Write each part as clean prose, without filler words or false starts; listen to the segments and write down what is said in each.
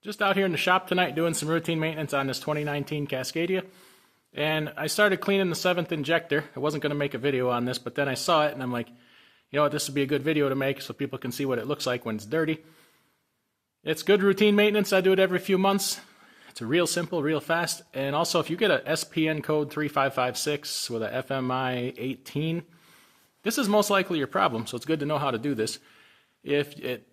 Just out here in the shop tonight doing some routine maintenance on this 2019 Cascadia. And I started cleaning the 7th injector. I wasn't going to make a video on this, but then I saw it and I'm like, you know what, this would be a good video to make so people can see what it looks like when it's dirty. It's good routine maintenance. I do it every few months. It's real simple, real fast. And also, if you get a SPN code 3556 with a FMI 18, this is most likely your problem, so it's good to know how to do this. If it's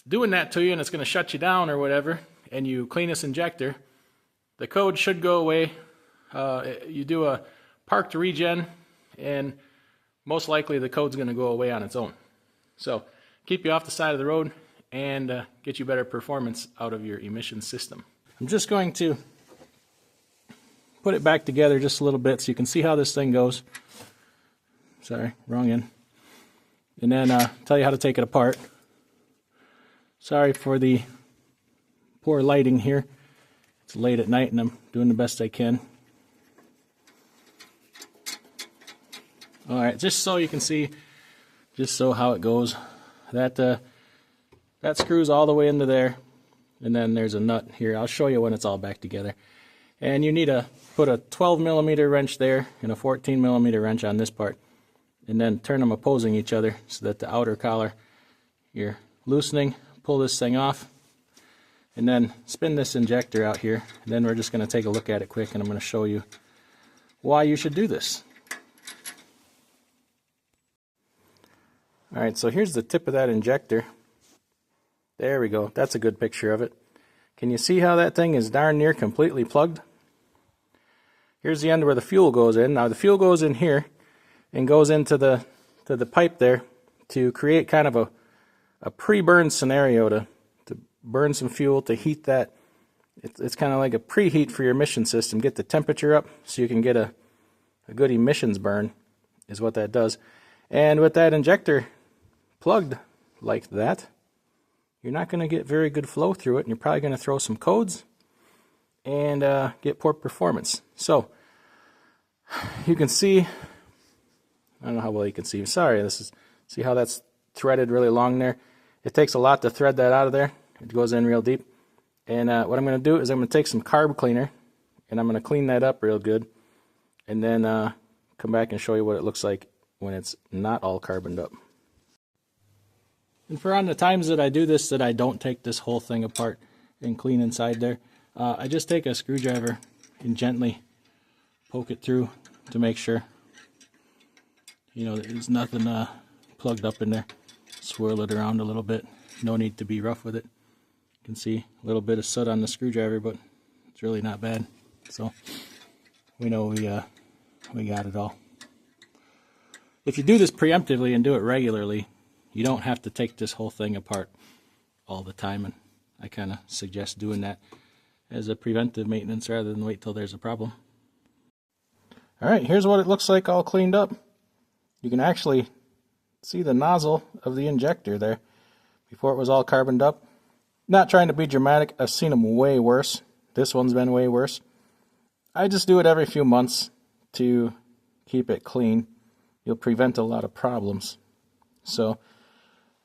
doing that to you and it's going to shut you down or whatever, and you clean this injector, the code should go away. You do a parked regen, and most likely the code's going to go away on its own. So keep you off the side of the road and get you better performance out of your emission system. I'm just going to put it back together just a little bit so you can see how this thing goes. Sorry, wrong end. And then tell you how to take it apart. Sorry for the poor lighting here. It's late at night and I'm doing the best I can. Alright, just so you can see, just so how it goes. That screws all the way into there. And then there's a nut here. I'll show you when it's all back together. And you need to put a 12 millimeter wrench there and a 14 millimeter wrench on this part. And then turn them opposing each other so that the outer collar you're loosening. Pull this thing off. And then spin this injector out here. And then we're just going to take a look at it quick and I'm going to show you why you should do this. Alright, so here's the tip of that injector. There we go. That's a good picture of it. Can you see how that thing is darn near completely plugged? Here's the end where the fuel goes in. Now the fuel goes in here and goes into the pipe there to create kind of a pre-burn scenario to burn some fuel to heat that. It's kind of like a preheat for your emission system. Get the temperature up so you can get a good emissions burn is what that does. And with that injector plugged like that, you're not going to get very good flow through it, and you're probably going to throw some codes and get poor performance. So you can see, I don't know how well you can see. Sorry, see how that's threaded really long there. It takes a lot to thread that out of there. It goes in real deep. And what I'm going to do is I'm going to take some carb cleaner and I'm going to clean that up real good, and then come back and show you what it looks like when it's not all carboned up. And for on the times that I do this, that I don't take this whole thing apart and clean inside there, I just take a screwdriver and gently poke it through to make sure, you know, there's nothing plugged up in there. Swirl it around a little bit. No need to be rough with it. You can see a little bit of soot on the screwdriver, but it's really not bad. So we know we got it all. If you do this preemptively and do it regularly, you don't have to take this whole thing apart all the time, and I kind of suggest doing that as a preventive maintenance rather than wait till there's a problem. Alright, here's what it looks like all cleaned up. You can actually see the nozzle of the injector there before it was all carboned up. Not trying to be dramatic, I've seen them way worse. This one's been way worse. I just do it every few months to keep it clean. You'll prevent a lot of problems. So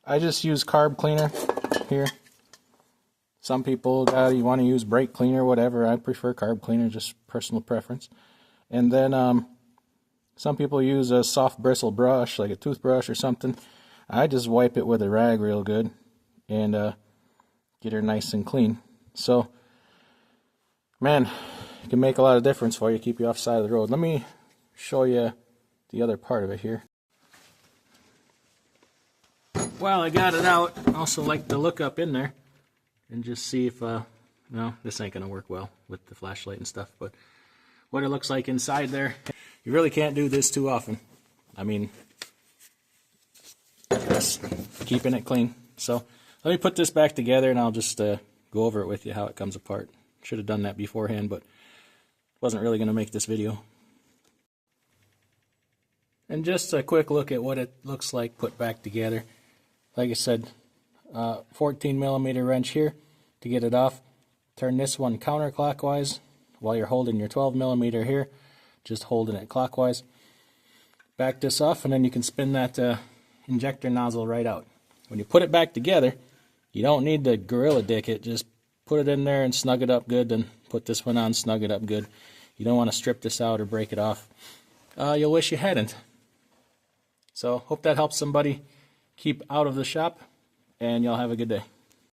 I just use carb cleaner here. Some people you want to use brake cleaner, whatever. I prefer carb cleaner, just personal preference. And then some people use a soft bristle brush, like a toothbrush or something. I just wipe it with a rag real good and get her nice and clean. So, man, it can make a lot of difference for you, keep you off the side of the road. Let me show you the other part of it here. While I got it out, I also like to look up in there and just see if, no, this ain't going to work well with the flashlight and stuff, but what it looks like inside there. You really can't do this too often. I mean, just keeping it clean. So let me put this back together and I'll just go over it with you, how it comes apart. Should have done that beforehand, but wasn't really going to make this video. And just a quick look at what it looks like put back together. Like I said, 14 millimeter wrench here to get it off. Turn this one counterclockwise while you're holding your 12 millimeter here, just holding it clockwise. Back this off and then you can spin that injector nozzle right out. When you put it back together, you don't need to gorilla dick it, just put it in there and snug it up good, then put this one on, snug it up good. You don't want to strip this out or break it off. You'll wish you hadn't. So hope that helps somebody keep out of the shop, and y'all have a good day.